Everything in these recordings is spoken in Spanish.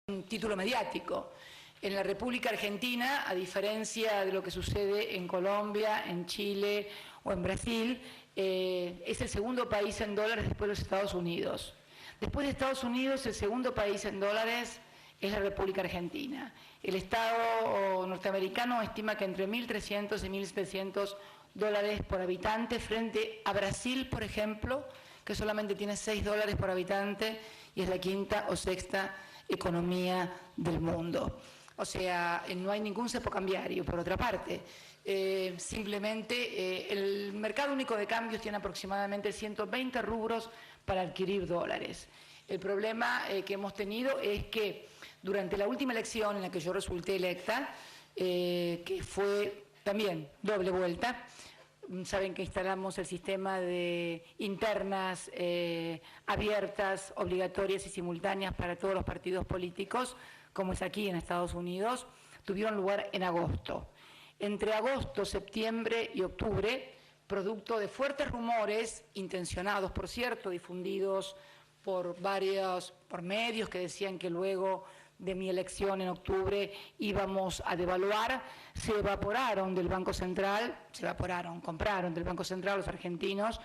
Un título mediático. En la República Argentina, a diferencia de lo que sucede en Colombia, en Chile o en Brasil, es el segundo país en dólares después de los Estados Unidos. Después de Estados Unidos, el segundo país en dólares es la República Argentina. El Estado norteamericano estima que entre 1.300 y 1.700 dólares por habitante, frente a Brasil, por ejemplo, que solamente tiene 6 dólares por habitante y es la quinta o sexta economía del mundo. O sea, no hay ningún cepo cambiario, por otra parte. Simplemente el mercado único de cambios tiene aproximadamente 120 rubros para adquirir dólares. El problema que hemos tenido es que durante la última elección en la que yo resulté electa, que fue también doble vuelta, saben que instalamos el sistema de internas abiertas, obligatorias y simultáneas para todos los partidos políticos, como es aquí en Estados Unidos, tuvieron lugar en agosto. Entre agosto, septiembre y octubre, producto de fuertes rumores, intencionados por cierto, difundidos por medios que decían que luego de mi elección en octubre íbamos a devaluar, se evaporaron del Banco Central, compraron del Banco Central los argentinos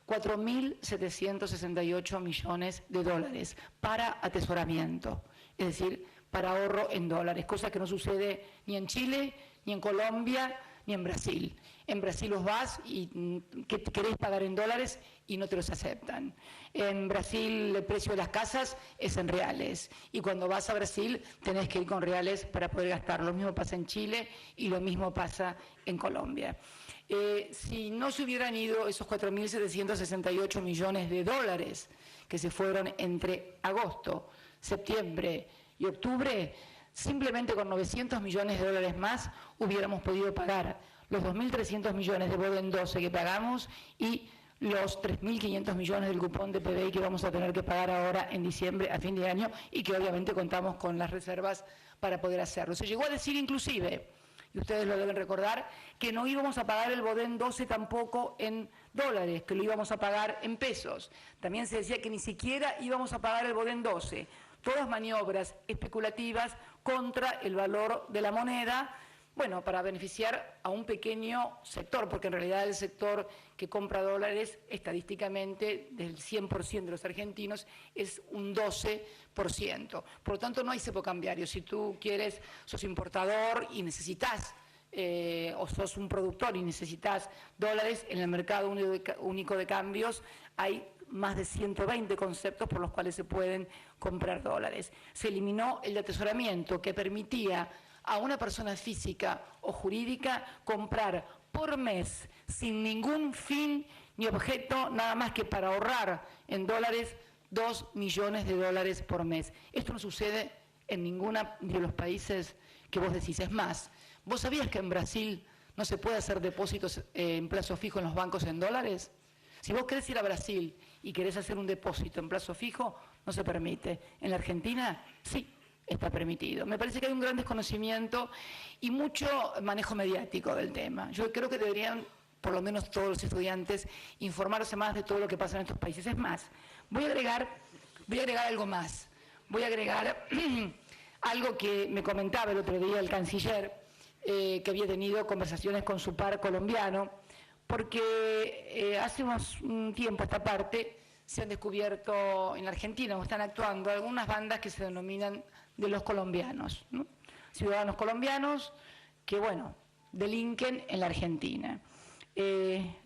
4.768 millones de dólares para atesoramiento, es decir, para ahorro en dólares, cosa que no sucede ni en Chile, ni en Colombia, ni en Brasil. En Brasil los vas y querés pagar en dólares y no te los aceptan. En Brasil el precio de las casas es en reales y cuando vas a Brasil tenés que ir con reales para poder gastar. Lo mismo pasa en Chile y lo mismo pasa en Colombia. Si no se hubieran ido esos 4.768 millones de dólares que se fueron entre agosto, septiembre y octubre, simplemente con 900 millones de dólares más hubiéramos podido pagar los 2.300 millones de Boden 12 que pagamos y los 3.500 millones del cupón de PBI que vamos a tener que pagar ahora en diciembre a fin de año y que obviamente contamos con las reservas para poder hacerlo. Se llegó a decir inclusive, y ustedes lo deben recordar, que no íbamos a pagar el Boden 12 tampoco en dólares, que lo íbamos a pagar en pesos. También se decía que ni siquiera íbamos a pagar el Boden 12. Todas maniobras especulativas contra el valor de la moneda, bueno, para beneficiar a un pequeño sector, porque en realidad el sector que compra dólares estadísticamente del 100% de los argentinos es un 12%. Por lo tanto, no hay cepo cambiario. Si tú quieres, sos importador y necesitas, o sos un productor y necesitas dólares, en el mercado único de cambios hay más de 120 conceptos por los cuales se pueden comprar dólares. Se eliminó el de atesoramiento que permitía a una persona física o jurídica comprar por mes sin ningún fin ni objeto, nada más que para ahorrar en dólares 2 millones de dólares por mes. Esto no sucede en ninguno de los países que vos decís. Es más, ¿vos sabías que en Brasil no se puede hacer depósitos en plazo fijo en los bancos en dólares? Si vos querés ir a Brasil y querés hacer un depósito en plazo fijo, no se permite. En la Argentina, sí, está permitido. Me parece que hay un gran desconocimiento y mucho manejo mediático del tema. Yo creo que deberían, por lo menos todos los estudiantes, informarse más de todo lo que pasa en estos países. Es más, voy a agregar algo más. Voy a agregar algo que me comentaba el otro día el canciller, que había tenido conversaciones con su par colombiano, porque hace un tiempo a esta parte se han descubierto en la Argentina, o están actuando, algunas bandas que se denominan de los colombianos, ¿no? Ciudadanos colombianos que, bueno, delinquen en la Argentina.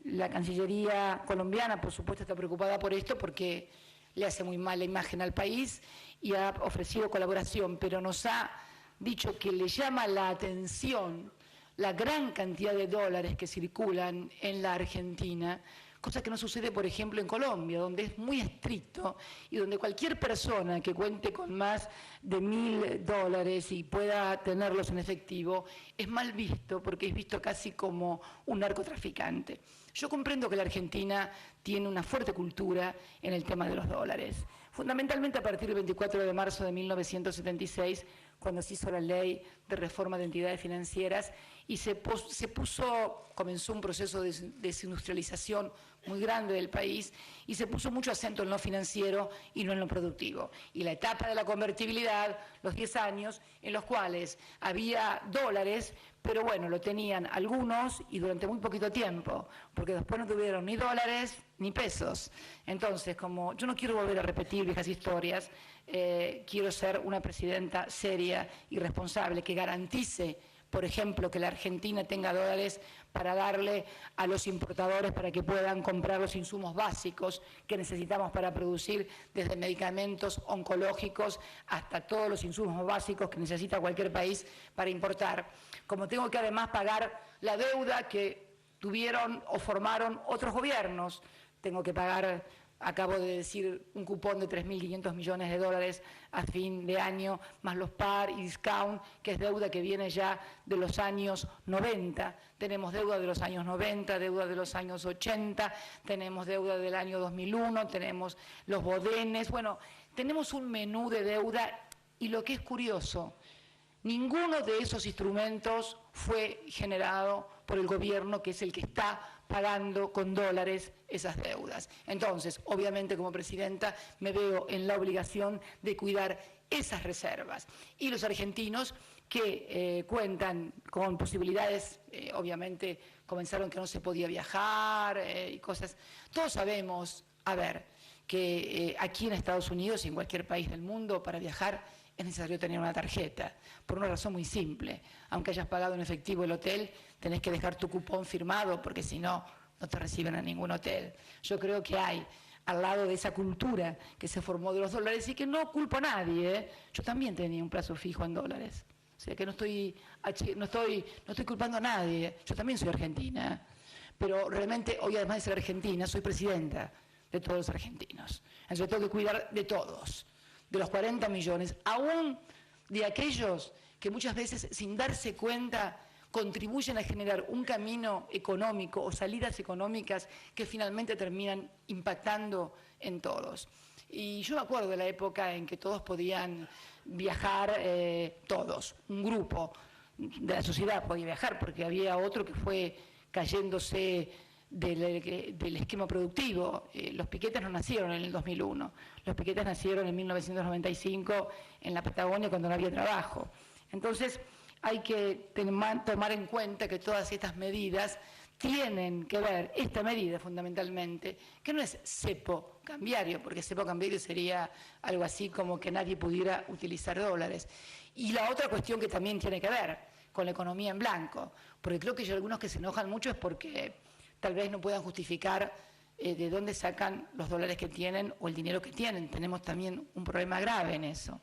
La Cancillería colombiana, por supuesto, está preocupada por esto porque le hace muy mala imagen al país y ha ofrecido colaboración, pero nos ha dicho que le llama la atención la gran cantidad de dólares que circulan en la Argentina, cosa que no sucede, por ejemplo, en Colombia, donde es muy estricto y donde cualquier persona que cuente con más de 1.000 dólares y pueda tenerlos en efectivo es mal visto porque es visto casi como un narcotraficante. Yo comprendo que la Argentina tiene una fuerte cultura en el tema de los dólares, fundamentalmente a partir del 24 de marzo de 1976, cuando se hizo la ley de reforma de entidades financieras y comenzó un proceso de desindustrialización muy grande del país y se puso mucho acento en lo financiero y no en lo productivo. Y la etapa de la convertibilidad, los 10 años en los cuales había dólares, pero bueno, lo tenían algunos y durante muy poquito tiempo, porque después no tuvieron ni dólares ni pesos. Entonces, como yo no quiero volver a repetir viejas historias, quiero ser una presidenta seria y responsable que garantice, por ejemplo, que la Argentina tenga dólares para darle a los importadores para que puedan comprar los insumos básicos que necesitamos para producir, desde medicamentos oncológicos hasta todos los insumos básicos que necesita cualquier país para importar. Como tengo que además pagar la deuda que tuvieron o formaron otros gobiernos, tengo que pagar, acabo de decir, un cupón de 3.500 millones de dólares a fin de año, más los par y discount, que es deuda que viene ya de los años 90. Tenemos deuda de los años 90, deuda de los años 80, tenemos deuda del año 2001, tenemos los bodenes. Bueno, tenemos un menú de deuda y lo que es curioso, ninguno de esos instrumentos fue generado por el gobierno, que es el que está pagando con dólares esas deudas. Entonces, obviamente, como presidenta, me veo en la obligación de cuidar esas reservas. Y los argentinos que cuentan con posibilidades, obviamente, comenzaron que no se podía viajar y cosas. Todos sabemos, a ver, que aquí en Estados Unidos y en cualquier país del mundo, para viajar es necesario tener una tarjeta, por una razón muy simple. Aunque hayas pagado en efectivo el hotel, tenés que dejar tu cupón firmado, porque si no, no te reciben a ningún hotel. Yo creo que hay, al lado de esa cultura que se formó de los dólares, y que no culpo a nadie, ¿eh? Yo también tenía un plazo fijo en dólares. O sea que no estoy culpando a nadie. Yo también soy argentina. Pero realmente, hoy además de ser argentina, soy presidenta de todos los argentinos. Entonces tengo que cuidar de todos, de los 40 millones, aún de aquellos que muchas veces, sin darse cuenta, contribuyen a generar un camino económico o salidas económicas que finalmente terminan impactando en todos. Y yo me acuerdo de la época en que todos podían viajar, todos, un grupo de la sociedad podía viajar, porque había otro que fue cayéndose del esquema productivo. Los piquetes no nacieron en el 2001, los piquetes nacieron en 1995 en la Patagonia, cuando no había trabajo. Entonces hay que tomar en cuenta que todas estas medidas tienen que ver, esta medida fundamentalmente, que no es cepo cambiario, porque cepo cambiario sería algo así como que nadie pudiera utilizar dólares. Y la otra cuestión que también tiene que ver con la economía en blanco, porque creo que hay algunos que se enojan mucho es porque tal vez no puedan justificar de dónde sacan los dólares que tienen o el dinero que tienen. Tenemos también un problema grave en eso.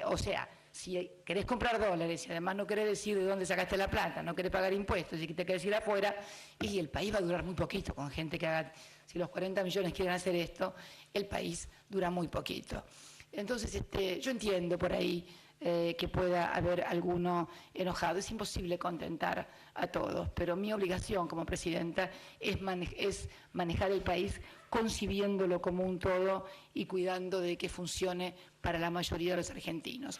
O sea, si querés comprar dólares y además no querés decir de dónde sacaste la plata, no querés pagar impuestos y que te querés ir afuera, y el país va a durar muy poquito con gente que haga, si los 40 millones quieren hacer esto, el país dura muy poquito. Entonces, yo entiendo por ahí que pueda haber alguno enojado. Es imposible contentar a todos, pero mi obligación como presidenta es manejar el país concibiéndolo como un todo y cuidando de que funcione para la mayoría de los argentinos.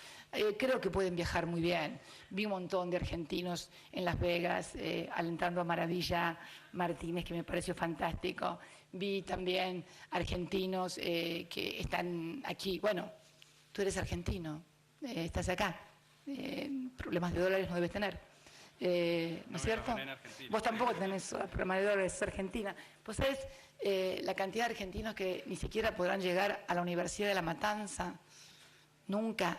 Creo que pueden viajar muy bien. Vi un montón de argentinos en Las Vegas alentando a Maravilla Martínez, que me pareció fantástico. Vi también argentinos que están aquí. Bueno, tú eres argentino. Estás acá, problemas de dólares no debes tener, ¿no es cierto? Vos tampoco tenés problemas de dólares, Argentina. Pues sabés la cantidad de argentinos que ni siquiera podrán llegar a la Universidad de La Matanza, nunca,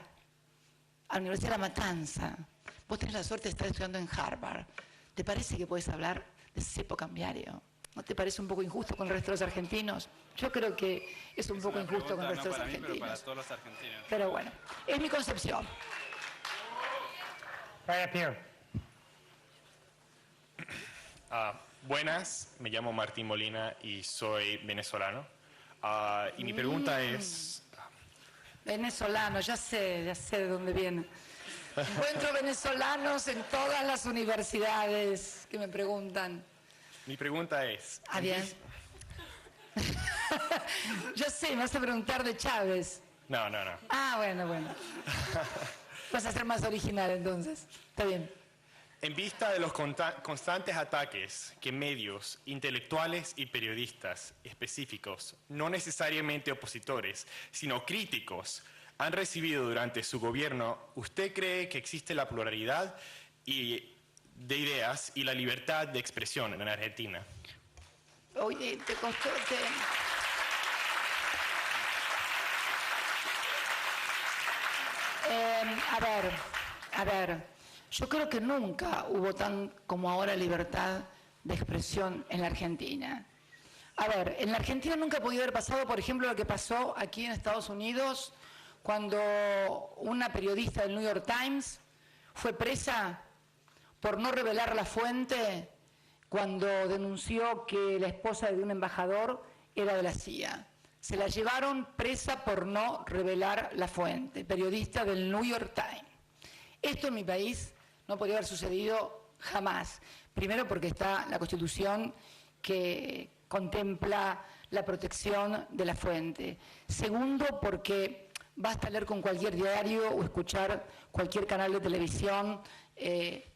a la Universidad de La Matanza. Vos tenés la suerte de estar estudiando en Harvard. ¿Te parece que podés hablar de cepo cambiario? ¿No te parece un poco injusto con el resto de los argentinos? Yo creo que es un poco injusto con el resto de los argentinos. Pero para todos los argentinos. Pero bueno, es mi concepción. Right up here. Buenas, me llamo Martín Molina y soy venezolano. Y mi pregunta es... Venezolano, ya sé de dónde viene. Encuentro venezolanos en todas las universidades que me preguntan. Mi pregunta es... Bien. Ya sé, me vas a preguntar de Chávez. No. Bueno. Vas a ser más original entonces. Está bien. En vista de los constantes ataques que medios, intelectuales y periodistas específicos, no necesariamente opositores, sino críticos, han recibido durante su gobierno, ¿usted cree que existe la pluralidad de ideas y la libertad de expresión en Argentina? Oye, te costó... A ver, yo creo que nunca hubo tan como ahora libertad de expresión en la Argentina. A ver, en la Argentina nunca ha podido haber pasado, por ejemplo, lo que pasó aquí en Estados Unidos cuando una periodista del New York Times fue presa por no revelar la fuente cuando denunció que la esposa de un embajador era de la CIA. Se la llevaron presa por no revelar la fuente, periodista del New York Times. Esto en mi país no podría haber sucedido jamás. Primero porque está la Constitución que contempla la protección de la fuente. Segundo porque basta leer con cualquier diario o escuchar cualquier canal de televisión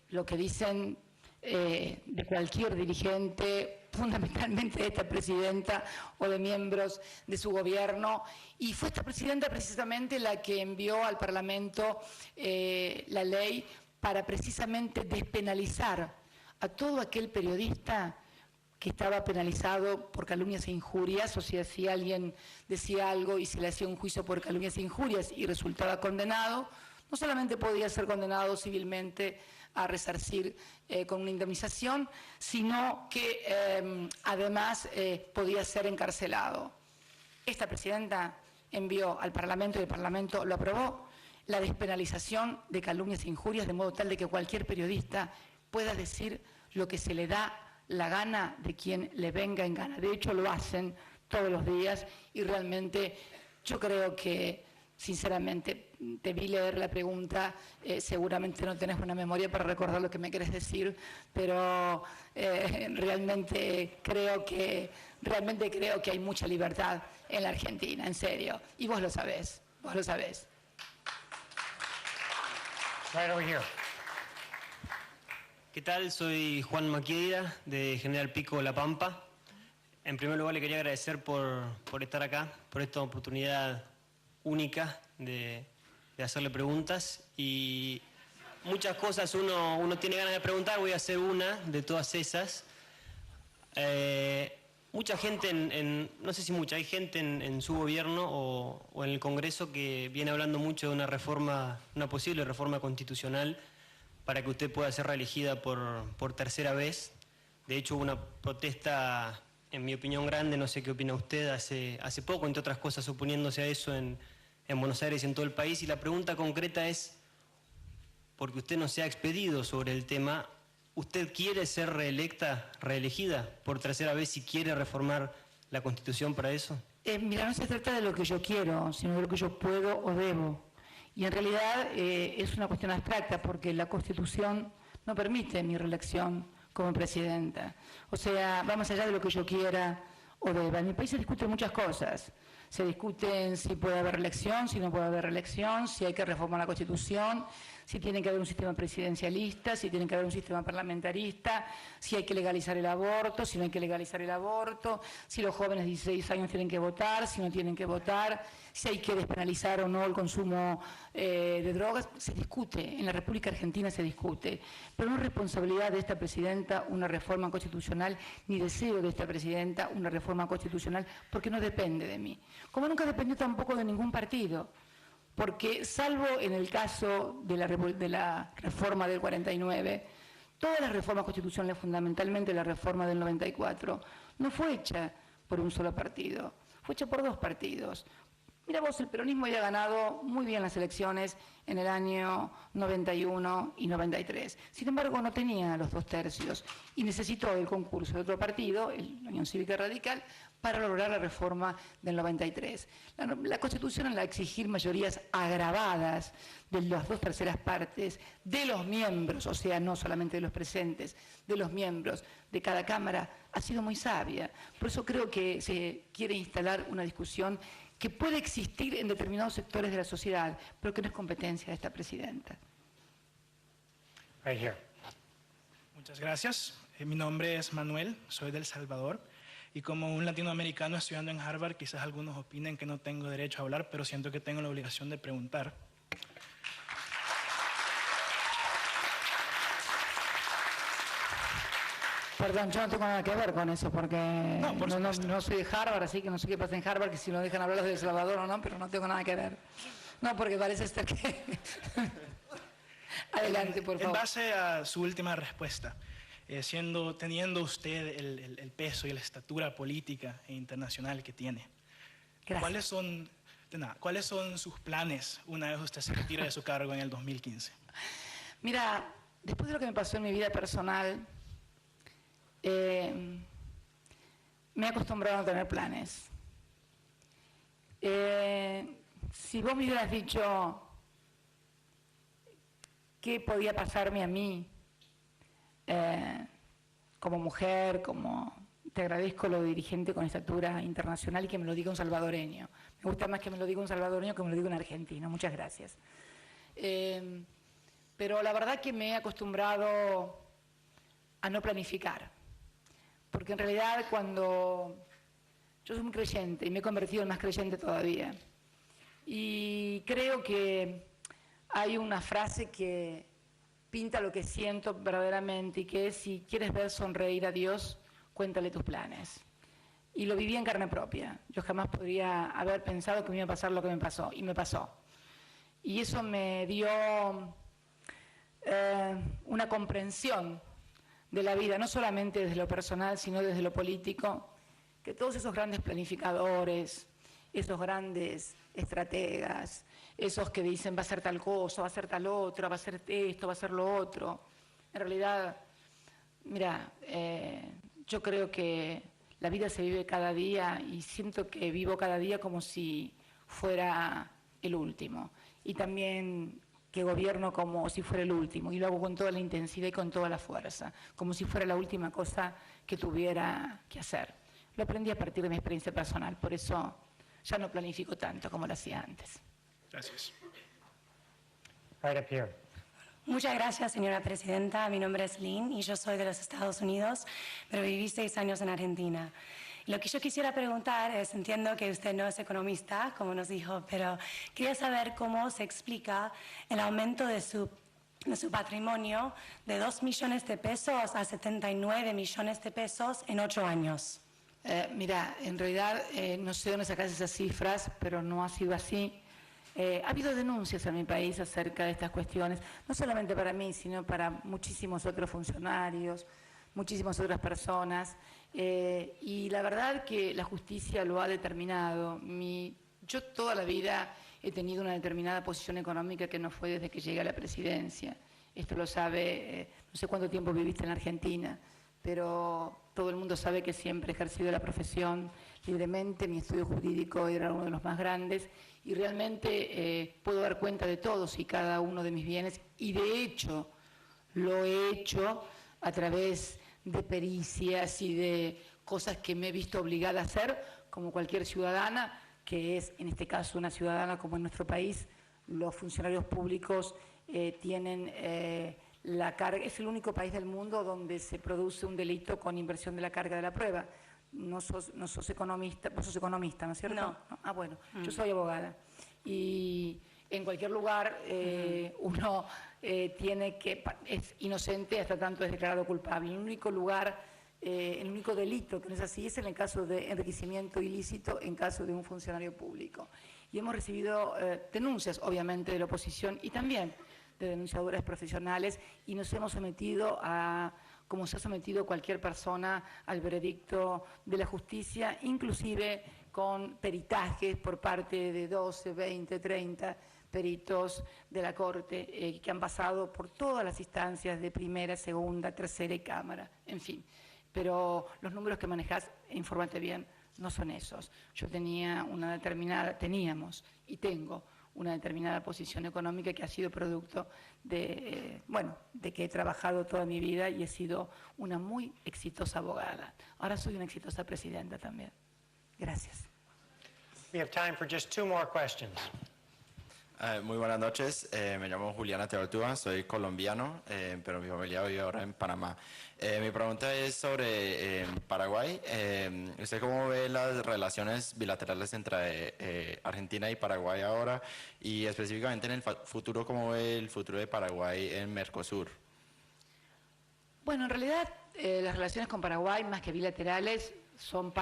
lo que dicen de cualquier dirigente, fundamentalmente de esta presidenta o de miembros de su gobierno. Y fue esta presidenta precisamente la que envió al Parlamento la ley para precisamente despenalizar a todo aquel periodista que estaba penalizado por calumnias e injurias, o sea, si alguien decía algo y se le hacía un juicio por calumnias e injurias y resultaba condenado, no solamente podía ser condenado civilmente a resarcir con una indemnización, sino que además podía ser encarcelado. Esta presidenta envió al Parlamento y el Parlamento lo aprobó, la despenalización de calumnias e injurias, de modo tal de que cualquier periodista pueda decir lo que se le da la gana de quien le venga en gana. De hecho, lo hacen todos los días y realmente yo creo que, sinceramente, te vi leer la pregunta, seguramente no tenés buena memoria para recordar lo que me querés decir, pero realmente creo que hay mucha libertad en la Argentina, en serio, y vos lo sabés. Right over here. ¿Qué tal? Soy Juan Maquieira, de General Pico, La Pampa. En primer lugar, le quería agradecer por estar acá, por esta oportunidad única de hacerle preguntas. Y muchas cosas uno tiene ganas de preguntar, voy a hacer una de todas esas. Mucha gente, no sé si mucha, hay gente en su gobierno o en el Congreso que viene hablando mucho de una posible reforma constitucional para que usted pueda ser reelegida por tercera vez. De hecho, hubo una protesta, en mi opinión, grande, no sé qué opina usted, hace poco, entre otras cosas, oponiéndose a eso en Buenos Aires y en todo el país. Y la pregunta concreta es, porque usted no se ha expedido sobre el tema, ¿usted quiere ser reelegida por tercera vez si quiere reformar la Constitución para eso? Mira, no se trata de lo que yo quiero, sino de lo que yo puedo o debo. Y en realidad es una cuestión abstracta porque la Constitución no permite mi reelección como presidenta. O sea, va más allá de lo que yo quiera o deba. En mi país se discuten muchas cosas. Se discuten si puede haber reelección, si no puede haber reelección, si hay que reformar la Constitución, si tiene que haber un sistema presidencialista, si tiene que haber un sistema parlamentarista, si hay que legalizar el aborto, si no hay que legalizar el aborto, si los jóvenes de 16 años tienen que votar, si no tienen que votar, si hay que despenalizar o no el consumo de drogas. Se discute, en la República Argentina se discute, pero no es responsabilidad de esta presidenta una reforma constitucional, ni deseo de esta presidenta una reforma constitucional, porque no depende de mí, como nunca dependió tampoco de ningún partido. Porque salvo en el caso de la reforma del 49, todas las reformas constitucionales, fundamentalmente la reforma del 94, no fue hecha por un solo partido, fue hecha por dos partidos. Mira vos, el peronismo había ganado muy bien las elecciones en el año 91 y 93. Sin embargo, no tenía los 2/3 y necesitó el concurso de otro partido, la Unión Cívica Radical, para lograr la reforma del 93. La Constitución, al exigir mayorías agravadas de las 2/3 partes de los miembros, o sea, no solamente de los presentes, de los miembros de cada Cámara, ha sido muy sabia. Por eso creo que se quiere instalar una discusión que puede existir en determinados sectores de la sociedad, pero que no es competencia de esta presidenta. Right here. Muchas gracias. Mi nombre es Manuel, soy de El Salvador. Y como un latinoamericano estudiando en Harvard, quizás algunos opinen que no tengo derecho a hablar, pero siento que tengo la obligación de preguntar. Perdón, yo no tengo nada que ver con eso, porque no soy de Harvard, así que no sé qué pasa en Harvard, que si no dejan hablar los de El Salvador o no, pero no tengo nada que ver. No, porque parece ser que... Adelante, por favor. En base a su última respuesta, teniendo usted el peso y la estatura política e internacional que tiene, Gracias. ¿cuáles son sus planes una vez usted se retire de su cargo en el 2015? Mira, después de lo que me pasó en mi vida personal, me he acostumbrado a no tener planes. Si vos me hubieras dicho qué podía pasarme a mí como mujer, te agradezco lo de dirigente con estatura internacional y que me lo diga un salvadoreño. Me gusta más que me lo diga un salvadoreño que me lo diga un argentino. Muchas gracias. Pero la verdad que me he acostumbrado a no planificar. Porque en realidad yo soy muy creyente y me he convertido en más creyente todavía. Y creo que hay una frase que pinta lo que siento verdaderamente y que es: si quieres ver sonreír a Dios, cuéntale tus planes. Y lo viví en carne propia. Yo jamás podría haber pensado que me iba a pasar lo que me pasó, y me pasó. Y eso me dio una comprensión de la vida, no solamente desde lo personal, sino desde lo político, que todos esos grandes planificadores, esos grandes estrategas, esos que dicen va a ser tal cosa, va a ser tal otra, va a ser esto, va a ser lo otro, en realidad, mira, yo creo que la vida se vive cada día y siento que vivo cada día como si fuera el último, y también que gobierno como si fuera el último, y lo hago con toda la intensidad y con toda la fuerza, como si fuera la última cosa que tuviera que hacer. Lo aprendí a partir de mi experiencia personal, por eso ya no planifico tanto como lo hacía antes. Gracias. Right up here. Muchas gracias, señora presidenta. Mi nombre es Lynn y yo soy de los Estados Unidos, pero viví 6 años en Argentina. Lo que yo quisiera preguntar es, entiendo que usted no es economista, como nos dijo, pero quería saber cómo se explica el aumento de su patrimonio de 2 millones de pesos a 79 millones de pesos en 8 años. Mira, en realidad no sé dónde sacas esas cifras, pero no ha sido así. Ha habido denuncias en mi país acerca de estas cuestiones, no solamente para mí, sino para muchísimos otros funcionarios, muchísimas otras personas, y la verdad que la justicia lo ha determinado. Yo toda la vida he tenido una determinada posición económica que no fue desde que llegué a la presidencia. Esto lo sabe, no sé cuánto tiempo viviste en la Argentina, pero todo el mundo sabe que siempre he ejercido la profesión libremente. Mi estudio jurídico era uno de los más grandes y realmente puedo dar cuenta de todos y cada uno de mis bienes, y de hecho lo he hecho a través de pericias y de cosas que me he visto obligada a hacer como cualquier ciudadana, que es en este caso una ciudadana como en nuestro país. Los funcionarios públicos tienen la carga, es el único país del mundo donde se produce un delito con inversión de la carga de la prueba. No sos economista, vos sos economista, ¿no es cierto? No. Ah, bueno, yo soy abogada. Y en cualquier lugar uno es inocente hasta tanto es declarado culpable. El único lugar, el único delito que no es así es en el caso de enriquecimiento ilícito en caso de un funcionario público. Y hemos recibido denuncias, obviamente, de la oposición y también de denunciadores profesionales, y nos hemos sometido como se ha sometido cualquier persona, al veredicto de la justicia, inclusive con peritajes por parte de 12, 20, 30 peritos de la Corte que han pasado por todas las instancias de primera, segunda, tercera y Cámara, en fin. Pero los números que manejás, infórmate bien, no son esos. Yo teníamos y tengo una determinada posición económica que ha sido producto de que he trabajado toda mi vida y he sido una muy exitosa abogada. Ahora soy una exitosa presidenta también. Gracias. We have time for just 2 more questions. Muy buenas noches, me llamo Juliana Teortúa, soy colombiano, pero mi familia vive ahora en Panamá. Mi pregunta es sobre Paraguay. ¿Usted cómo ve las relaciones bilaterales entre Argentina y Paraguay ahora? Y específicamente en el futuro, ¿cómo ve el futuro de Paraguay en Mercosur? Bueno, en realidad las relaciones con Paraguay, más que bilaterales, son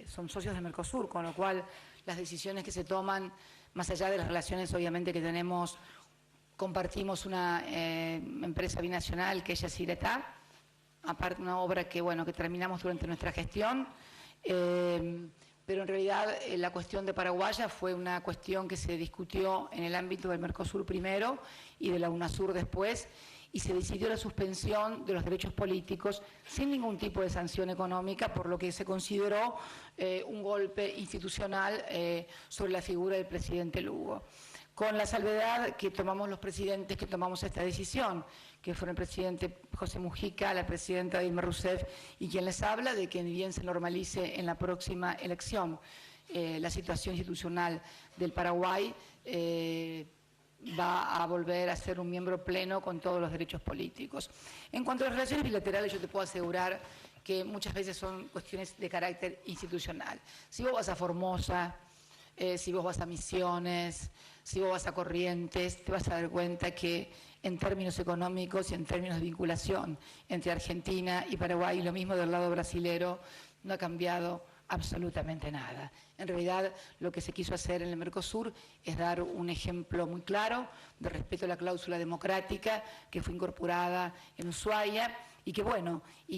son socios de Mercosur, con lo cual las decisiones que se toman, más allá de las relaciones obviamente que tenemos, compartimos una empresa binacional que es Yacyretá, aparte una obra que terminamos durante nuestra gestión, pero en realidad la cuestión de Paraguaya fue una cuestión que se discutió en el ámbito del Mercosur primero y de la UNASUR después, y se decidió la suspensión de los derechos políticos sin ningún tipo de sanción económica, por lo que se consideró un golpe institucional sobre la figura del presidente Lugo. Con la salvedad que tomamos los presidentes que tomamos esta decisión, que fueron el presidente José Mujica, la presidenta Dilma Rousseff y quien les habla, de que ni bien se normalice en la próxima elección la situación institucional del Paraguay, va a volver a ser un miembro pleno con todos los derechos políticos. En cuanto a las relaciones bilaterales, yo te puedo asegurar que muchas veces son cuestiones de carácter institucional. Si vos vas a Formosa, si vos vas a Misiones, si vos vas a Corrientes, te vas a dar cuenta que en términos económicos y en términos de vinculación entre Argentina y Paraguay, lo mismo del lado brasilero, no ha cambiado absolutamente nada. En realidad, lo que se quiso hacer en el Mercosur es dar un ejemplo muy claro de respeto a la cláusula democrática que fue incorporada en Ushuaia y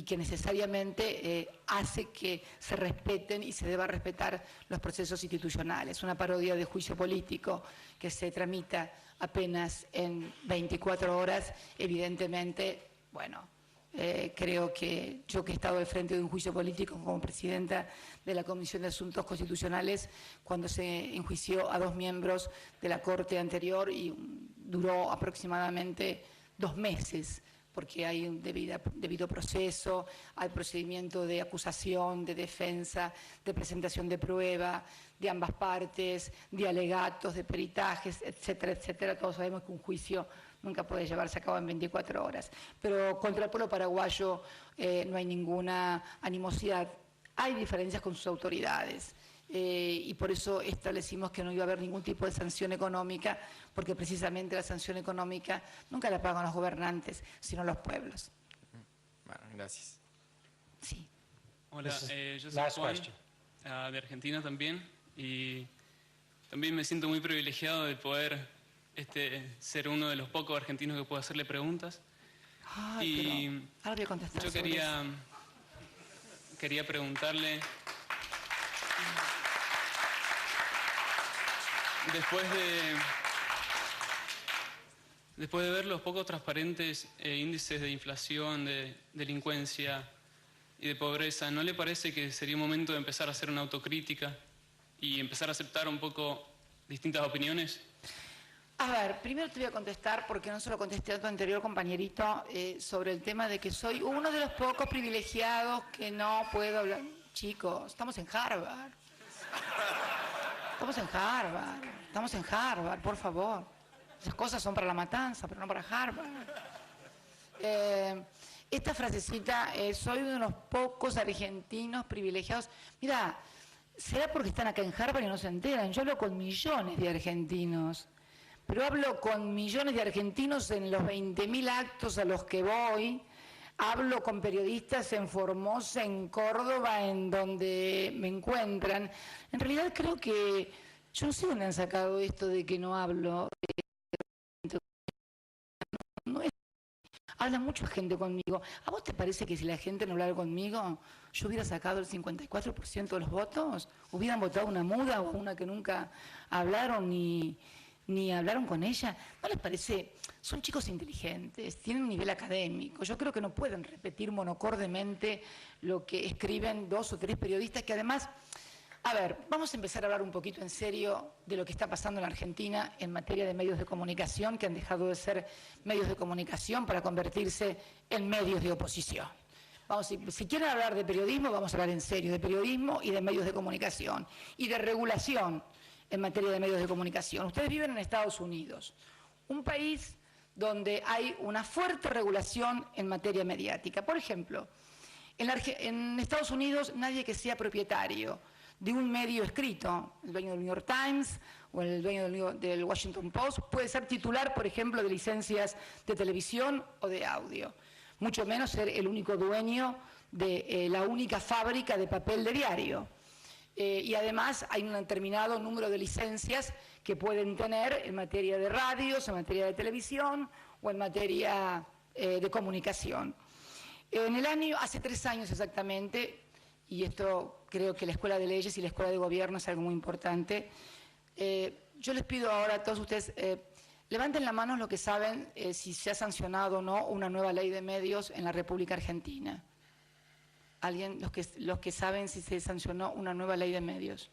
que necesariamente hace que se respeten y se deba respetar los procesos institucionales. Una parodia de juicio político que se tramita apenas en 24 horas, evidentemente, creo que yo, que he estado al frente de un juicio político como presidenta de la Comisión de Asuntos Constitucionales, cuando se enjuició a 2 miembros de la Corte anterior y duró aproximadamente 2 meses, porque hay un debido proceso, hay procedimiento de acusación, de defensa, de presentación de prueba, de ambas partes, de alegatos, de peritajes, etcétera, etcétera. Todos sabemos que un juicio nunca puede llevarse a cabo en 24 horas. Pero contra el pueblo paraguayo no hay ninguna animosidad. Hay diferencias con sus autoridades y por eso establecimos que no iba a haber ningún tipo de sanción económica, porque precisamente la sanción económica nunca la pagan los gobernantes, sino los pueblos. Bueno, gracias. Sí. Hola, yo soy Last Juan, question. de Argentina también, y también me siento muy privilegiado de poder ser uno de los pocos argentinos que puedo hacerle preguntas. Pero ahora voy a contestar. Yo quería preguntarle, después de ver los poco transparentes índices de inflación, de delincuencia y de pobreza, ¿no le parece que sería un momento de empezar a hacer una autocrítica y empezar a aceptar un poco distintas opiniones? A ver, primero te voy a contestar, porque no se lo contesté a tu anterior compañerito, sobre el tema de que soy uno de los pocos privilegiados que no puedo hablar. Chicos, estamos en Harvard. Estamos en Harvard, por favor. Esas cosas son para la matanza, pero no para Harvard. Esta frasecita, soy uno de los pocos argentinos privilegiados. Mira, será porque están acá en Harvard y no se enteran. Yo hablo con millones de argentinos. Pero hablo con millones de argentinos en los 20.000 actos a los que voy, hablo con periodistas en Formosa, en Córdoba, en donde me encuentran. En realidad creo que, yo no sé dónde han sacado esto de que no hablo. Habla mucha gente conmigo. ¿A vos te parece que si la gente no hablara conmigo, yo hubiera sacado el 54% de los votos? ¿Hubieran votado una muda o una que nunca hablaron ni hablaron con ella? ¿No les parece? Son chicos inteligentes, tienen un nivel académico. Yo creo que no pueden repetir monocordemente lo que escriben 2 o 3 periodistas que además... A ver, vamos a empezar a hablar un poquito en serio de lo que está pasando en la Argentina en materia de medios de comunicación, que han dejado de ser medios de comunicación para convertirse en medios de oposición. Si quieren hablar de periodismo, vamos a hablar en serio, de periodismo y de medios de comunicación, y de regulación en materia de medios de comunicación. Ustedes viven en Estados Unidos, un país donde hay una fuerte regulación en materia mediática. Por ejemplo, en Estados Unidos nadie que sea propietario de un medio escrito, el dueño del New York Times o el dueño del Washington Post, puede ser titular, por ejemplo, de licencias de televisión o de audio, mucho menos ser el único dueño de la única fábrica de papel de diario. Y además hay un determinado número de licencias que pueden tener en materia de radios, en materia de televisión o en materia de comunicación. Hace 3 años exactamente, y esto creo que la Escuela de Leyes y la Escuela de Gobierno es algo muy importante, yo les pido ahora a todos ustedes, levanten la mano los que saben si se ha sancionado o no una nueva ley de medios en la República Argentina. ¿Alguien? Los que saben si se sancionó una nueva ley de medios.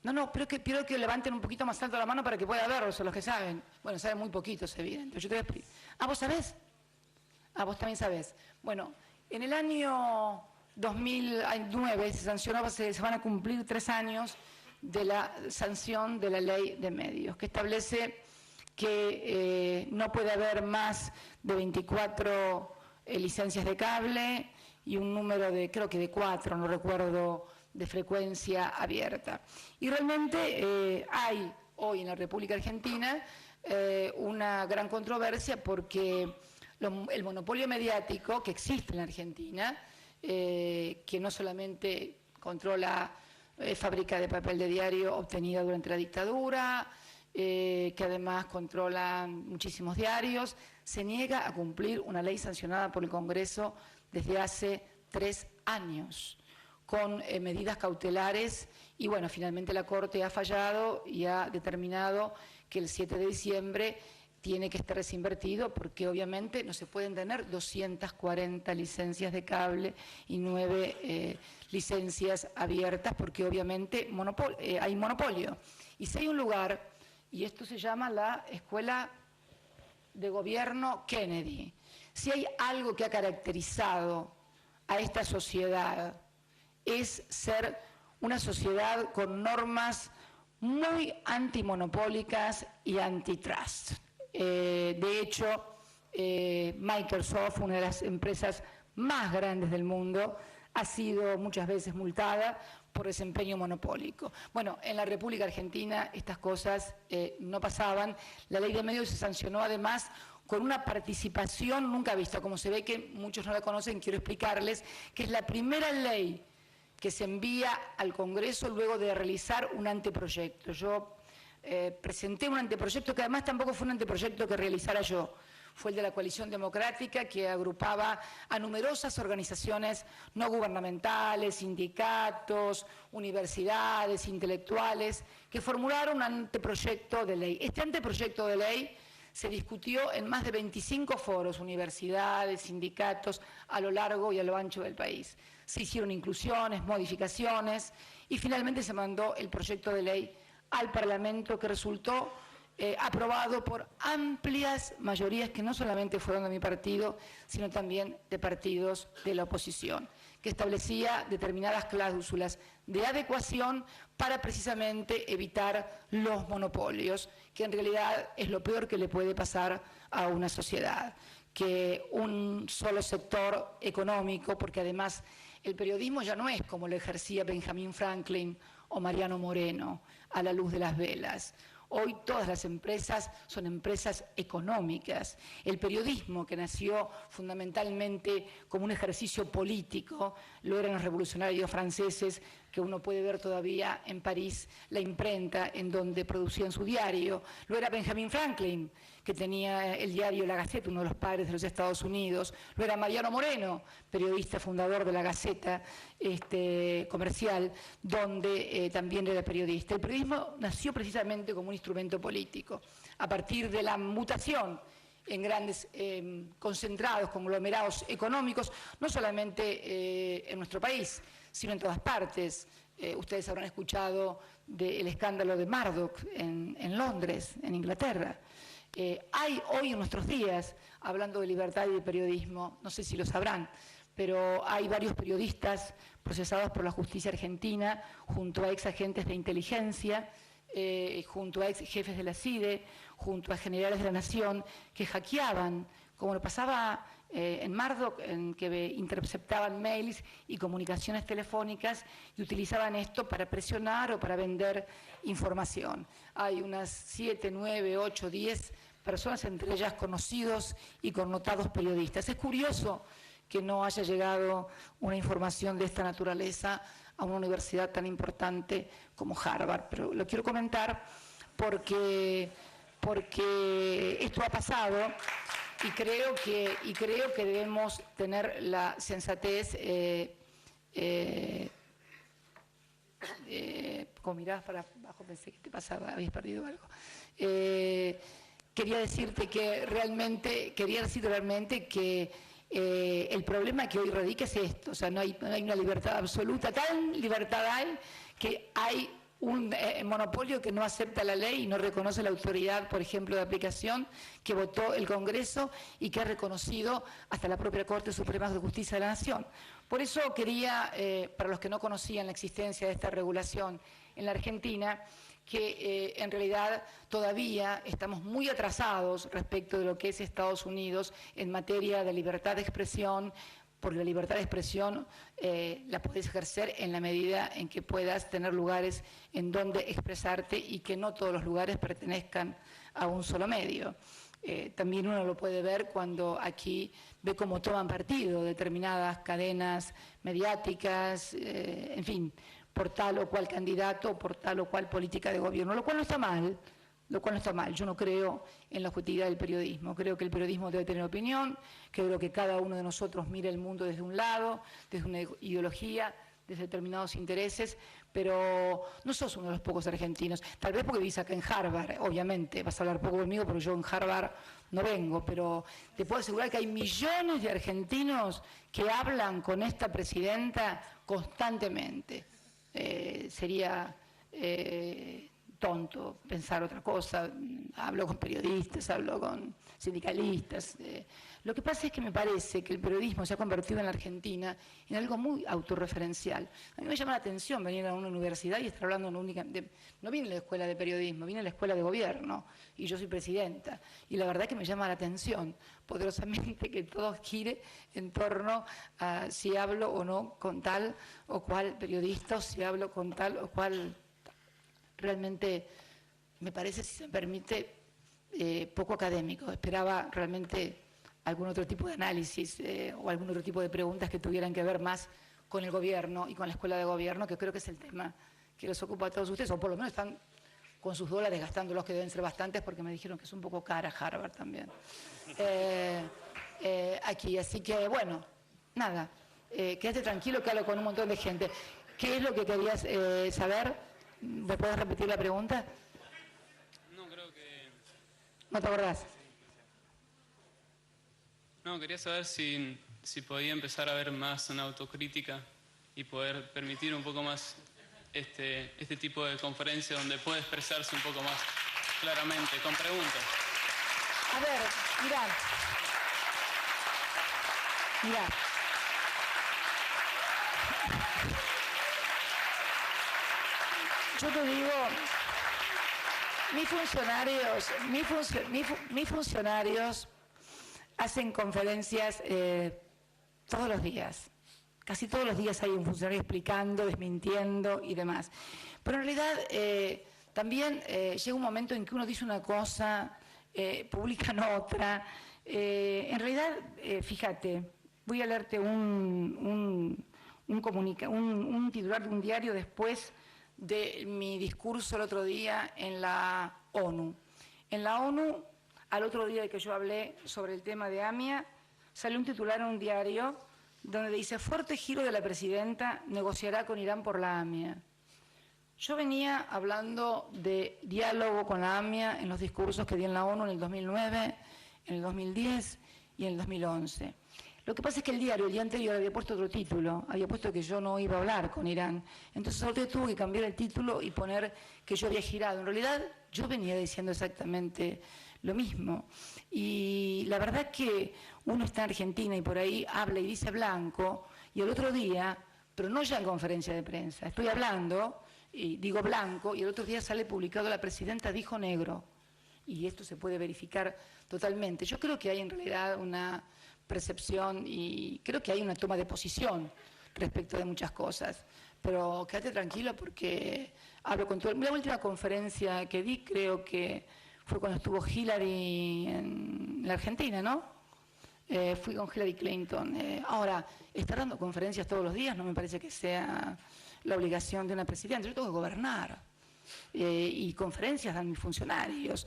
No, pero quiero que levanten un poquito más alto la mano para que pueda verlo, son los que saben. Bueno, saben muy poquitos, evidente. Yo te voy a pedir. ¿Vos sabés? Vos también sabés. Bueno, en el año 2009 se sancionó, se van a cumplir 3 años de la sanción de la ley de medios, que establece que no puede haber más de 24 licencias de cable y un número de, creo que de 4, no recuerdo, de frecuencia abierta. Y realmente hay hoy en la República Argentina una gran controversia porque el monopolio mediático que existe en la Argentina, que no solamente controla fábrica de papel de diario obtenida durante la dictadura, que además controla muchísimos diarios, se niega a cumplir una ley sancionada por el Congreso desde hace 3 años, con medidas cautelares, y bueno, finalmente la Corte ha fallado y ha determinado que el 7 de diciembre tiene que estar desinvertido, porque obviamente no se pueden tener 240 licencias de cable y 9 licencias abiertas, porque obviamente hay monopolio. Y si hay un lugar, y esto se llama la Escuela de Gobierno Kennedy, si hay algo que ha caracterizado a esta sociedad, es ser una sociedad con normas muy antimonopólicas y antitrust. De hecho, Microsoft, una de las empresas más grandes del mundo, ha sido muchas veces multada por desempeño monopólico. Bueno, en la República Argentina estas cosas no pasaban. La ley de medios se sancionó además con una participación nunca vista. Como se ve que muchos no la conocen, quiero explicarles que es la primera ley que se envía al Congreso luego de realizar un anteproyecto. Yo presenté un anteproyecto que además tampoco fue un anteproyecto que realizara yo, fue el de la Coalición Democrática, que agrupaba a numerosas organizaciones no gubernamentales, sindicatos, universidades, intelectuales, que formularon un anteproyecto de ley. Este anteproyecto de ley se discutió en más de 25 foros, universidades, sindicatos, a lo largo y a lo ancho del país. Se hicieron inclusiones, modificaciones y finalmente se mandó el proyecto de ley al Parlamento, que resultó aprobado por amplias mayorías que no solamente fueron de mi partido, sino también de partidos de la oposición, que establecía determinadas cláusulas de adecuación para precisamente evitar los monopolios, que en realidad es lo peor que le puede pasar a una sociedad, que un solo sector económico, porque además el periodismo ya no es como lo ejercía Benjamin Franklin o Mariano Moreno a la luz de las velas. Hoy todas las empresas son empresas económicas. El periodismo, que nació fundamentalmente como un ejercicio político, lo eran los revolucionarios franceses, que uno puede ver todavía en París la imprenta en donde producían su diario. Lo era Benjamin Franklin, que tenía el diario La Gaceta, uno de los padres de los Estados Unidos. Lo era Mariano Moreno, periodista fundador de La Gaceta comercial, donde también era periodista. El periodismo nació precisamente como un instrumento político. A partir de la mutación en grandes concentrados, conglomerados económicos, no solamente en nuestro país, sino en todas partes. Ustedes habrán escuchado del escándalo de Murdoch en Londres, en Inglaterra. Hay hoy en nuestros días, hablando de libertad y de periodismo, no sé si lo sabrán, pero hay varios periodistas procesados por la justicia argentina junto a ex agentes de inteligencia, junto a ex jefes de la CIDE, junto a generales de la Nación, que hackeaban, como lo pasaba en Murdoch, en que interceptaban mails y comunicaciones telefónicas y utilizaban esto para presionar o para vender información. Hay unas 7, 9, 8, 10 personas, entre ellas conocidos y connotados periodistas. Es curioso que no haya llegado una información de esta naturaleza a una universidad tan importante como Harvard, pero lo quiero comentar porque esto ha pasado y creo que debemos tener la sensatez, como mirabas para abajo pensé que te pasaba, habías perdido algo. Quería decirte realmente que el problema que hoy radica es esto, o sea, no hay una libertad absoluta, tan libertad hay que hay un monopolio que no acepta la ley y no reconoce la autoridad, por ejemplo, de aplicación que votó el Congreso y que ha reconocido hasta la propia Corte Suprema de Justicia de la Nación. Por eso quería, para los que no conocían la existencia de esta regulación en la Argentina, que en realidad todavía estamos muy atrasados respecto de lo que es Estados Unidos en materia de libertad de expresión, porque la libertad de expresión la puedes ejercer en la medida en que puedas tener lugares en donde expresarte y que no todos los lugares pertenezcan a un solo medio. También uno lo puede ver cuando aquí ve cómo toman partido determinadas cadenas mediáticas, en fin, por tal o cual candidato o por tal o cual política de gobierno, lo cual no está mal. Yo no creo en la objetividad del periodismo. Creo que el periodismo debe tener opinión, creo que cada uno de nosotros mire el mundo desde un lado, desde una ideología, desde determinados intereses, pero no sos uno de los pocos argentinos. Tal vez porque vivís acá en Harvard, obviamente, vas a hablar poco conmigo porque yo en Harvard no vengo, pero te puedo asegurar que hay millones de argentinos que hablan con esta presidenta constantemente. Sería tonto pensar otra cosa. Hablo con periodistas, hablo con sindicalistas. Lo que pasa es que me parece que el periodismo se ha convertido en la Argentina en algo muy autorreferencial. A mí me llama la atención venir a una universidad y estar hablando no vine a la escuela de periodismo, vine a la escuela de gobierno y yo soy presidenta. Y la verdad que me llama la atención poderosamente que todo gire en torno a si hablo o no con tal o cual periodista, o si hablo con tal o cual. Realmente me parece, si se me permite, poco académico. Esperaba realmente algún otro tipo de análisis o algún otro tipo de preguntas que tuvieran que ver más con el gobierno y con la escuela de gobierno, que creo que es el tema que les ocupa a todos ustedes, o por lo menos están con sus dólares gastándolos, que deben ser bastantes, porque me dijeron que es un poco cara Harvard también. Aquí, así que bueno, nada, quédate tranquilo que hablo con un montón de gente. ¿Qué es lo que querías saber? ¿Me puedes repetir la pregunta? No, creo que... ¿No te acordás? No, quería saber si podía empezar a ver más una autocrítica y poder permitir un poco más este tipo de conferencia donde puede expresarse un poco más claramente, con preguntas. A ver, mirá. Yo te digo, mis funcionarios hacen conferencias todos los días. Casi todos los días hay un funcionario explicando, desmintiendo y demás. Pero en realidad también llega un momento en que uno dice una cosa, publican otra. En realidad, fíjate, voy a leerte un titular de un diario después de mi discurso el otro día en la ONU. En la ONU, al otro día de que yo hablé sobre el tema de AMIA, salió un titular en un diario donde dice: fuerte giro de la presidenta, negociará con Irán por la AMIA. Yo venía hablando de diálogo con la AMIA en los discursos que di en la ONU en el 2009, en el 2010 y en el 2011. Lo que pasa es que el diario, el día anterior, había puesto otro título, había puesto que yo no iba a hablar con Irán. Entonces ahora tuvo que cambiar el título y poner que yo había girado. En realidad, yo venía diciendo exactamente lo mismo. Y la verdad que uno está en Argentina y por ahí habla y dice blanco, y el otro día, pero no ya en conferencia de prensa, estoy hablando y digo blanco, y el otro día sale publicado la presidenta dijo negro. Y esto se puede verificar totalmente. Yo creo que hay en realidad una percepción y creo que hay una toma de posición respecto de muchas cosas. Pero quédate tranquilo porque hablo con todo. La última conferencia que di creo que fue cuando estuvo Hillary en la Argentina, ¿no? Fui con Hillary Clinton. Ahora, estar dando conferencias todos los días no me parece que sea la obligación de una presidenta. Yo tengo que gobernar. Y conferencias dan mis funcionarios.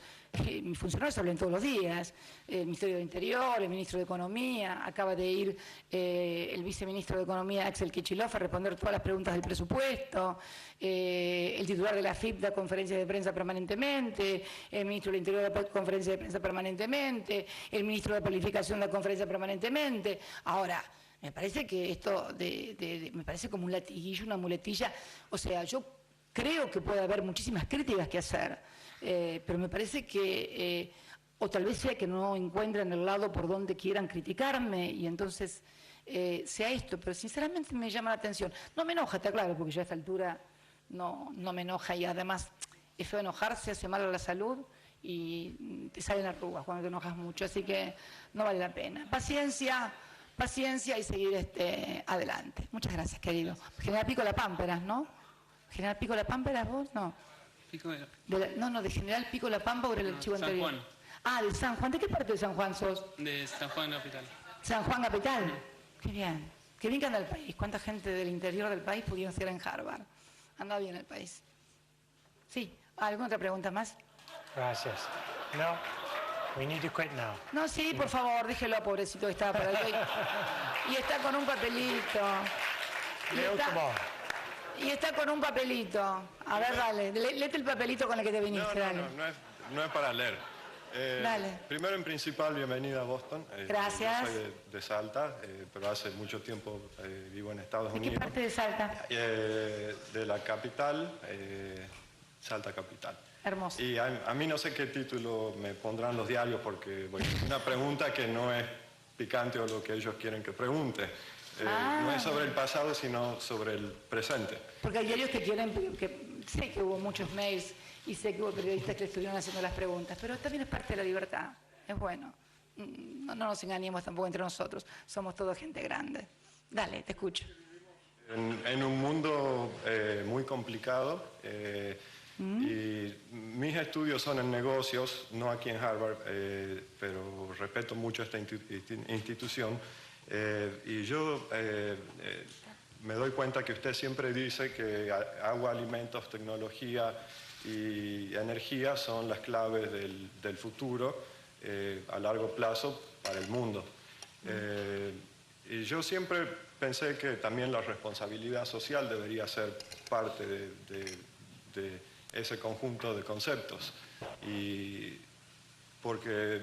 Mis funcionarios hablan todos los días. El Ministerio de Interior, el Ministro de Economía, acaba de ir el Viceministro de Economía, Axel Kicillof, a responder todas las preguntas del presupuesto. El titular de la AFIP da conferencias de prensa permanentemente, el Ministro del Interior da conferencias de prensa permanentemente, el Ministro de Planificación da conferencia permanentemente. Ahora, me parece que esto me parece como un latiguillo, una muletilla. O sea, yo creo que puede haber muchísimas críticas que hacer, pero me parece que, o tal vez sea que no encuentran el lado por donde quieran criticarme y entonces sea esto, pero sinceramente me llama la atención. No me enoja, está claro, porque yo a esta altura no me enoja y además es feo enojarse, hace mal a la salud y te salen arrugas cuando te enojas mucho, así que no vale la pena. Paciencia y seguir adelante. Muchas gracias, querido. General Pico La Pámperas, ¿no? ¿General Pico La Pámperas vos? No. Pico de... de General Pico La Pampa por el archivo San anterior. Juan. Ah, de San Juan. ¿De qué parte de San Juan sos? De San Juan Capital. San Juan Capital. Qué bien. Qué bien que anda el país. ¿Cuánta gente del interior del país pudieron ser en Harvard? Anda bien el país. Sí. ¿Alguna otra pregunta más? Gracias. No, we need to quit now. No, sí, por favor, déjelo, pobrecito, que estaba para ahí. Y está con un papelito. Leo Cabal. Y está con un papelito. A ver, dale. Léete el papelito con el que te viniste, dale. No es para leer. Dale. Primero, en principal, bienvenida a Boston. Gracias. Yo soy de Salta, pero hace mucho tiempo vivo en Estados ¿De Unidos. qué parte de Salta? De la capital, Salta capital. Hermoso. Y a mí no sé qué título me pondrán los diarios porque bueno, es una pregunta que no es picante o lo que ellos quieren que pregunte. No es sobre el pasado, sino sobre el presente. Porque hay diarios que quieren, sé que hubo muchos mails y sé que hubo periodistas que le estuvieron haciendo las preguntas, pero también es parte de la libertad, es bueno. No nos engañemos tampoco entre nosotros, somos toda gente grande. Dale, te escucho. En un mundo muy complicado, y mis estudios son en negocios, no aquí en Harvard, pero respeto mucho esta institución. Y yo me doy cuenta que usted siempre dice que agua, alimentos, tecnología y energía son las claves del futuro a largo plazo para el mundo. Y yo siempre pensé que también la responsabilidad social debería ser parte de ese conjunto de conceptos. Y porque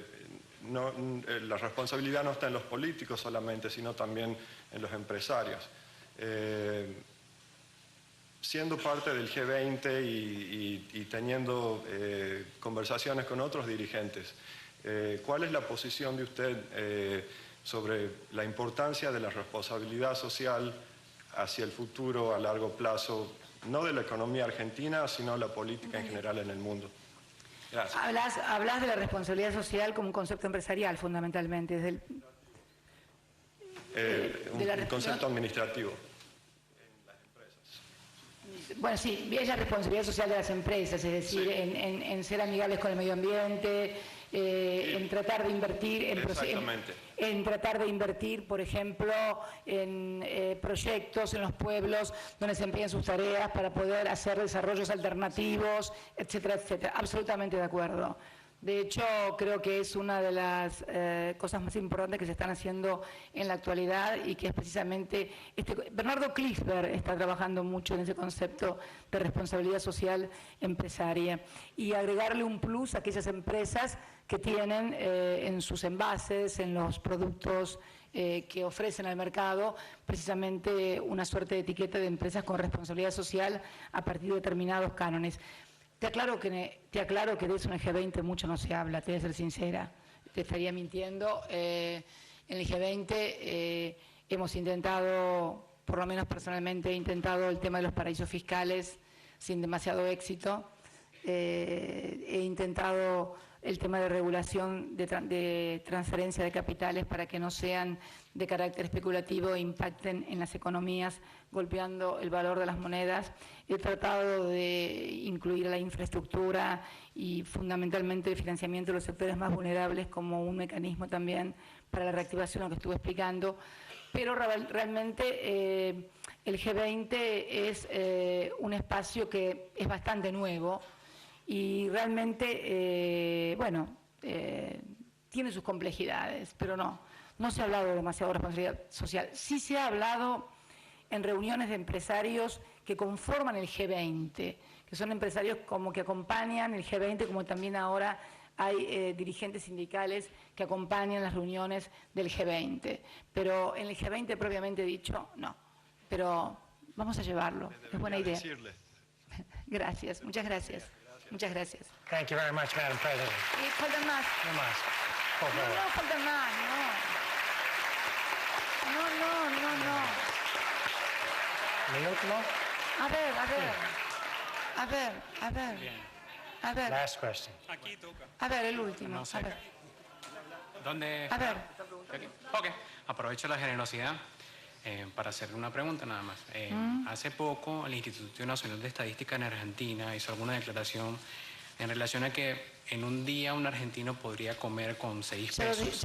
la responsabilidad no está en los políticos solamente, sino también en los empresarios. Siendo parte del G20 y teniendo conversaciones con otros dirigentes, ¿cuál es la posición de usted sobre la importancia de la responsabilidad social hacia el futuro a largo plazo, no de la economía argentina, sino la política en general en el mundo? Gracias. Hablas de la responsabilidad social como un concepto empresarial, fundamentalmente. Desde un concepto administrativo. Bueno, sí, es la responsabilidad social de las empresas, es decir, sí, en ser amigables con el medio ambiente, en tratar de invertir en tratar de invertir, por ejemplo, en proyectos en los pueblos donde se empeñen sus tareas para poder hacer desarrollos alternativos, etcétera, etcétera. Absolutamente de acuerdo. De hecho, creo que es una de las cosas más importantes que se están haciendo en la actualidad y que es precisamente... Bernardo Kliffberg está trabajando mucho en ese concepto de responsabilidad social empresaria y agregarle un plus a aquellas empresas que tienen en sus envases, en los productos que ofrecen al mercado precisamente una suerte de etiqueta de empresas con responsabilidad social a partir de determinados cánones. Te aclaro que de eso en el G20 mucho no se habla, te voy a ser sincera, te estaría mintiendo. En el G20 hemos intentado, por lo menos personalmente he intentado el tema de los paraísos fiscales sin demasiado éxito. He intentado el tema de regulación de transferencia de capitales para que no sean de carácter especulativo e impacten en las economías, golpeando el valor de las monedas. He tratado de incluir a la infraestructura y fundamentalmente el financiamiento de los sectores más vulnerables como un mecanismo también para la reactivación, lo que estuve explicando. Pero realmente el G20 es un espacio que es bastante nuevo y realmente, tiene sus complejidades, pero no se ha hablado demasiado de responsabilidad social. Sí se ha hablado en reuniones de empresarios que conforman el G20, que son empresarios como que acompañan el G20, como también ahora hay dirigentes sindicales que acompañan las reuniones del G20. Pero en el G20 propiamente dicho, no. Pero vamos a llevarlo, es buena idea. Gracias, muchas gracias. Muchas gracias. Thank you very much, Madam President. Y faltan más. No más. Por favor. No, faltan más, no. ¿Minuto, no? A ver. Last question. Aquí toca. A ver, el último. No sé. A ver. ¿Dónde? A ver. Aquí. Ok. Aprovecho la generosidad para hacerle una pregunta nada más. Hace poco el Instituto Nacional de Estadística en Argentina hizo alguna declaración en relación a que en un día un argentino podría comer con 6 pesos.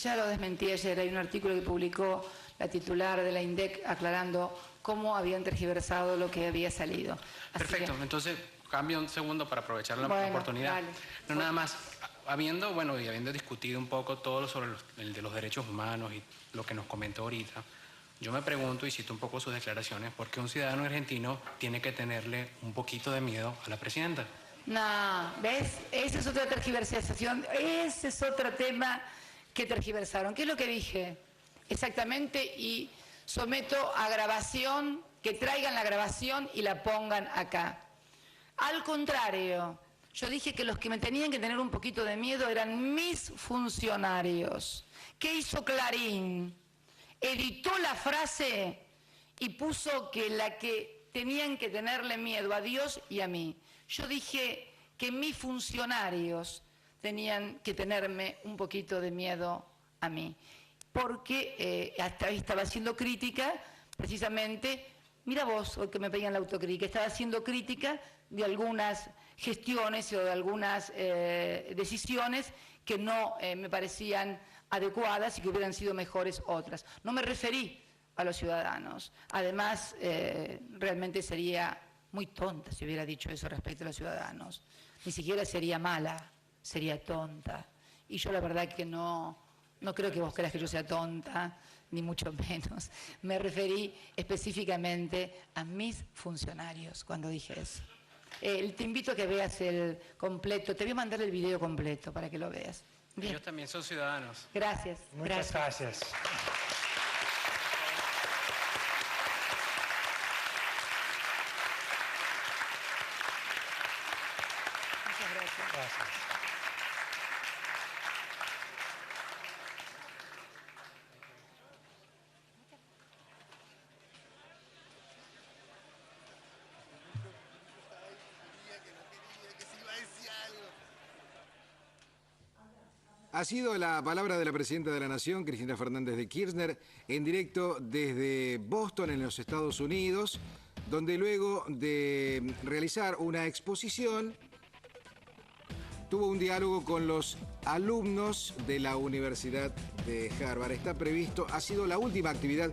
Ya lo desmentí ayer. Hay un artículo que publicó la titular de la INDEC aclarando cómo habían tergiversado lo que había salido. Así Perfecto. Entonces, cambio un segundo para aprovechar la Bueno, oportunidad. dale. No, nada más. Habiendo discutido un poco todo sobre el de los derechos humanos y lo que nos comentó ahorita, yo me pregunto y cito un poco sus declaraciones, ¿por qué un ciudadano argentino tiene que tenerle un poquito de miedo a la presidenta? No, ¿ves? Esa es otra tergiversación, ese es otro tema que tergiversaron. ¿Qué es lo que dije? Exactamente, y someto a grabación, que traigan la grabación y la pongan acá. Al contrario, yo dije que los que me tenían que tener un poquito de miedo eran mis funcionarios. ¿Qué hizo Clarín? Editó la frase y puso que la que tenían que tenerle miedo a Dios y a mí. Yo dije que mis funcionarios tenían que tenerme un poquito de miedo a mí, porque hasta ahí estaba haciendo crítica, precisamente, mira vos, hoy que me pedían la autocrítica, estaba haciendo crítica de algunas gestiones o de algunas decisiones que no me parecían adecuadas y que hubieran sido mejores otras. No me referí a los ciudadanos. Además, realmente sería muy tonta si hubiera dicho eso respecto a los ciudadanos. Ni siquiera sería mala, sería tonta. Y yo la verdad que no creo que vos creas que yo sea tonta, ni mucho menos. Me referí específicamente a mis funcionarios cuando dije eso. Te invito a que veas el completo. Te voy a mandar el video completo para que lo veas. Bien. Ellos también son ciudadanos. Gracias. Muchas gracias. Muchas gracias. Gracias. Ha sido la palabra de la Presidenta de la Nación, Cristina Fernández de Kirchner, en directo desde Boston, en los Estados Unidos, donde luego de realizar una exposición, tuvo un diálogo con los alumnos de la Universidad de Harvard. Está previsto, ha sido la última actividad